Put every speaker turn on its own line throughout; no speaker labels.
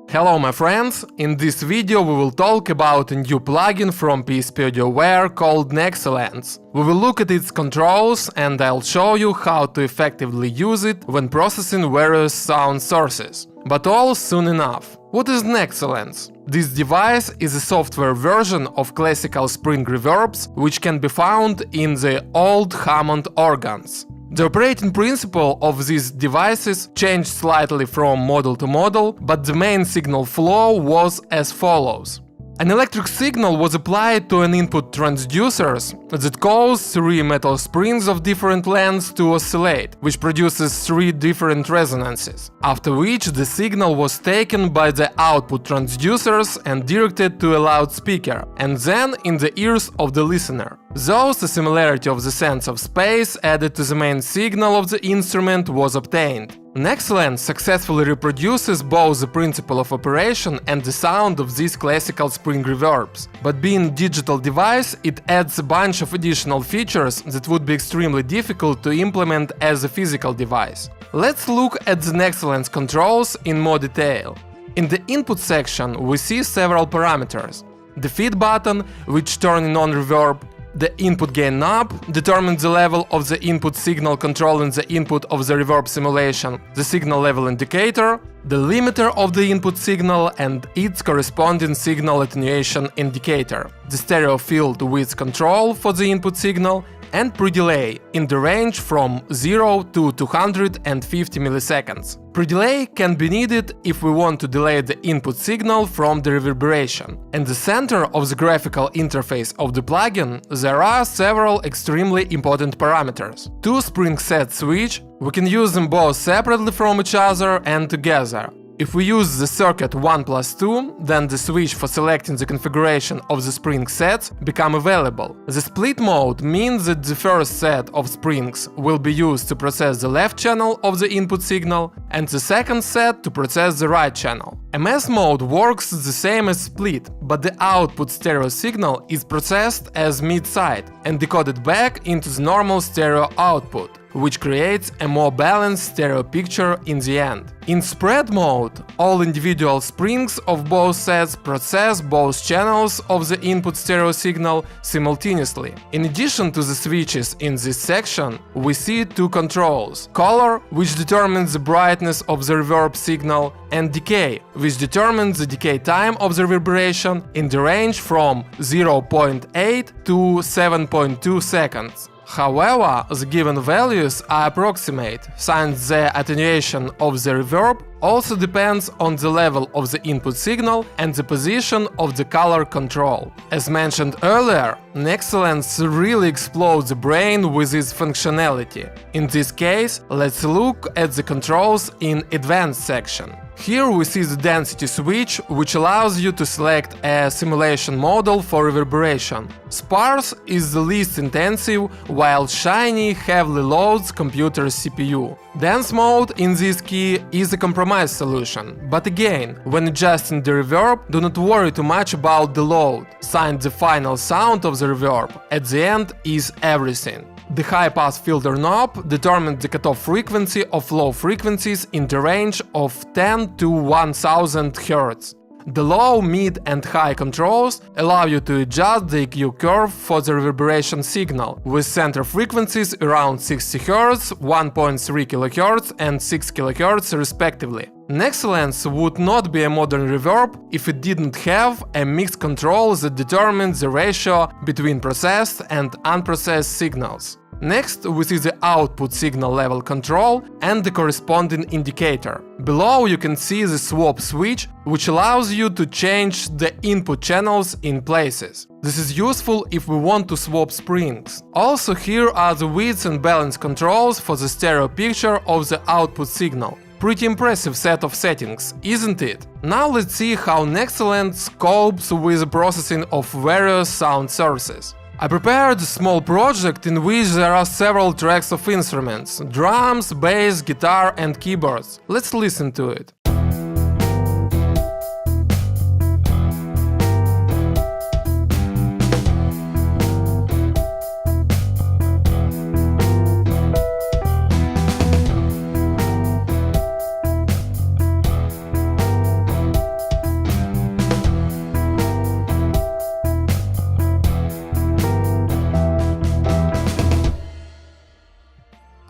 Hello my friends, in this video we will talk about a new plugin from PSP AudioWare called Nexcellence. We will look at its controls and I'll show you how to effectively use it when processing various sound sources. But all soon enough. What is Nexcellence? This device is a software version of classical spring reverbs which can be found in the old Hammond organs. The operating principle of these devices changed slightly from model to model, but the main signal flow was as follows. An electric signal was applied to an input transducers that cause three metal springs of different lengths to oscillate, which produces three different resonances, after which the signal was taken by the output transducers and directed to a loudspeaker, and then in the ears of the listener. Thus, a similarity of the sense of space added to the main signal of the instrument was obtained. Nexcellence successfully reproduces both the principle of operation and the sound of these classical spring reverbs. But being a digital device, it adds a bunch of additional features that would be extremely difficult to implement as a physical device. Let's look at the Nexcellence controls in more detail. In the input section, we see several parameters. The feed button, which turns on reverb. The input gain knob determines the level of the input signal controlling the input of the reverb simulation, the signal level indicator, the limiter of the input signal and its corresponding signal attenuation indicator, the stereo field width control for the input signal, and pre-delay in the range from 0 to 250 milliseconds. Pre-delay can be needed if we want to delay the input signal from the reverberation. In the center of the graphical interface of the plugin, there are several extremely important parameters. Two spring set switch, we can use them both separately from each other and together. If we use the circuit 1+2, then the switch for selecting the configuration of the spring sets become available. The split mode means that the first set of springs will be used to process the left channel of the input signal and the second set to process the right channel. MS mode works the same as split, but the output stereo signal is processed as mid-side and decoded back into the normal stereo output, which creates a more balanced stereo picture in the end. In spread mode, all individual springs of both sets process both channels of the input stereo signal simultaneously. In addition to the switches in this section, we see two controls: color, which determines the brightness of the reverb signal, and decay, which determines the decay time of the reverberation in the range from 0.8 to 7.2 seconds. However, the given values are approximate, since the attenuation of the reverb also depends on the level of the input signal and the position of the color control. As mentioned earlier, Nexcellence really explodes the brain with its functionality. In this case, let's look at the controls in Advanced section. Here we see the density switch, which allows you to select a simulation model for reverberation. Sparse is the least intensive, while shiny heavily loads computer's CPU. Dense mode in this key is a compromise solution, but again, when adjusting the reverb, do not worry too much about the load, since the final sound of the reverb at the end is everything. The high-pass filter knob determines the cutoff frequency of low frequencies in the range of 10 to 1000 Hz. The low, mid and high controls allow you to adjust the EQ curve for the reverberation signal, with center frequencies around 60 Hz, 1.3 kHz and 6 kHz respectively. Nexcellence would not be a modern reverb if it didn't have a mixed control that determines the ratio between processed and unprocessed signals. Next, we see the output signal level control and the corresponding indicator. Below you can see the swap switch, which allows you to change the input channels in places. This is useful if we want to swap springs. Also, here are the width and balance controls for the stereo picture of the output signal. Pretty impressive set of settings, isn't it? Now let's see how Nexcellence copes with the processing of various sound sources. I prepared a small project in which there are several tracks of instruments: drums, bass, guitar and keyboards. Let's listen to it.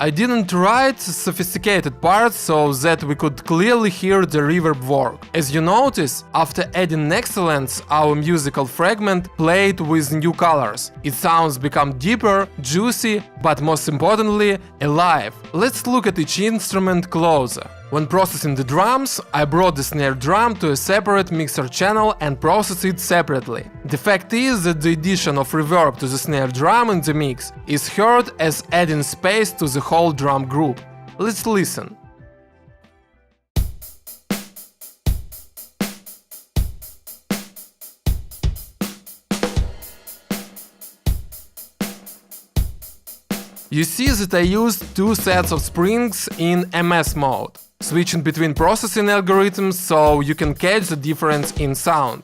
I didn't write sophisticated parts so that we could clearly hear the reverb work. As you notice, after adding Nexcellence, our musical fragment played with new colors. Its sounds become deeper, juicy, but most importantly, alive. Let's look at each instrument closer. When processing the drums, I brought the snare drum to a separate mixer channel and processed it separately. The fact is that the addition of reverb to the snare drum in the mix is heard as adding space to the whole drum group. Let's listen. You see that I used two sets of springs in MS mode, switching between processing algorithms so you can catch the difference in sound.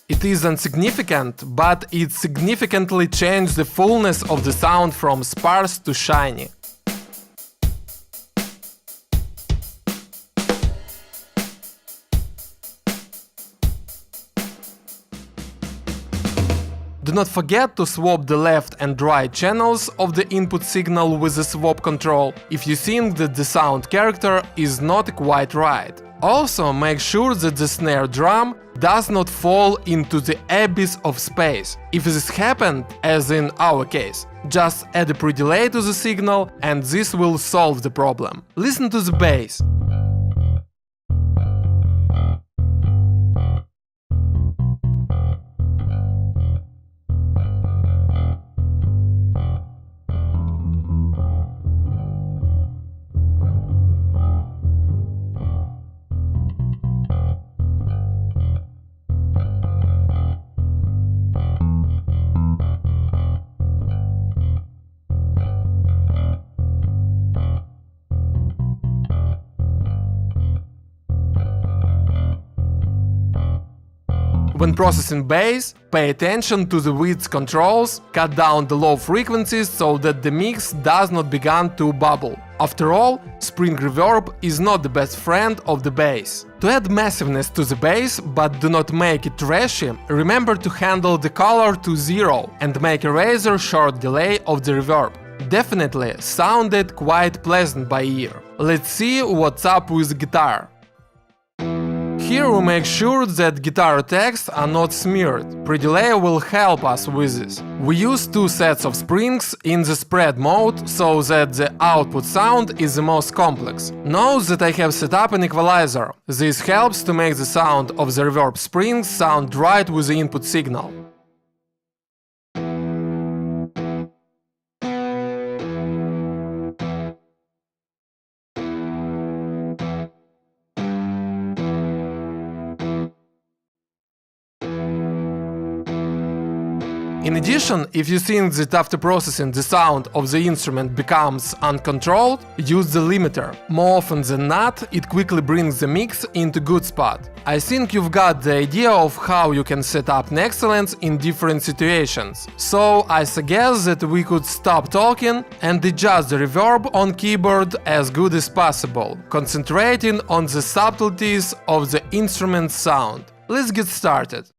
It is insignificant, but it significantly changed the fullness of the sound from sparse to shiny. Do not forget to swap the left and right channels of the input signal with the swap control if you think that the sound character is not quite right. Also, make sure that the snare drum does not fall into the abyss of space. If this happened, as in our case, just add a pre-delay to the signal and this will solve the problem. Listen to the bass. When processing bass, pay attention to the width controls, cut down the low frequencies so that the mix does not begin to bubble. After all, spring reverb is not the best friend of the bass. To add massiveness to the bass, but do not make it trashy, remember to handle the color to 0 and make a razor short delay of the reverb. Definitely sounded quite pleasant by ear. Let's see what's up with guitar. Here we make sure that guitar attacks are not smeared. Pre-delay will help us with this. We use two sets of springs in the spread mode so that the output sound is the most complex. Note that I have set up an equalizer. This helps to make the sound of the reverb springs sound right with the input signal. In addition, if you think that after processing the sound of the instrument becomes uncontrolled, use the limiter. More often than not, it quickly brings the mix into good spot. I think you've got the idea of how you can set up Nexcellence in different situations. So I suggest that we could stop talking and adjust the reverb on keyboard as good as possible, concentrating on the subtleties of the instrument's sound. Let's get started.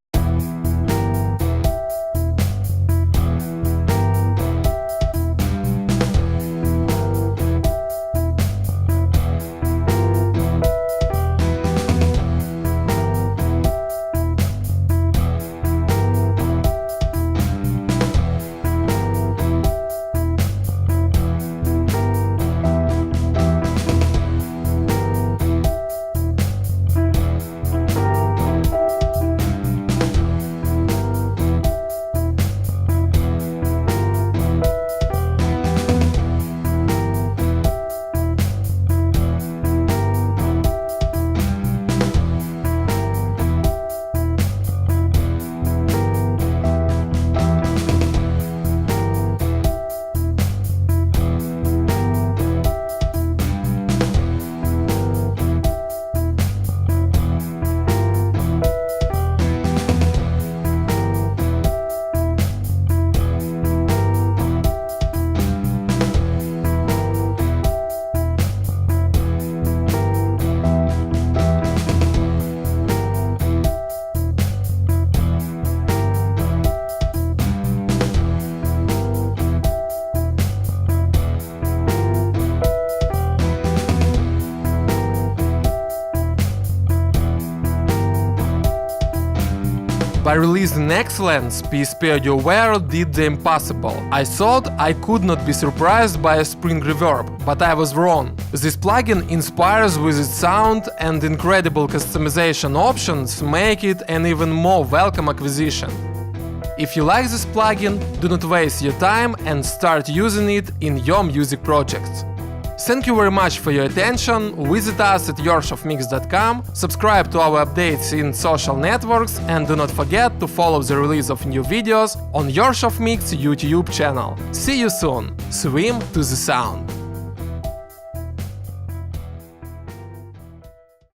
By releasing Nexcellence, PSP AudioWare did the impossible. I thought I could not be surprised by a spring reverb, but I was wrong. This plugin inspires with its sound, and incredible customization options make it an even more welcome acquisition. If you like this plugin, do not waste your time and start using it in your music projects. Thank you very much for your attention. Visit us at yorshoffmix.com, subscribe to our updates in social networks, and do not forget to follow the release of new videos on Yorshoff Mix YouTube channel. See you soon! Swim to the sound!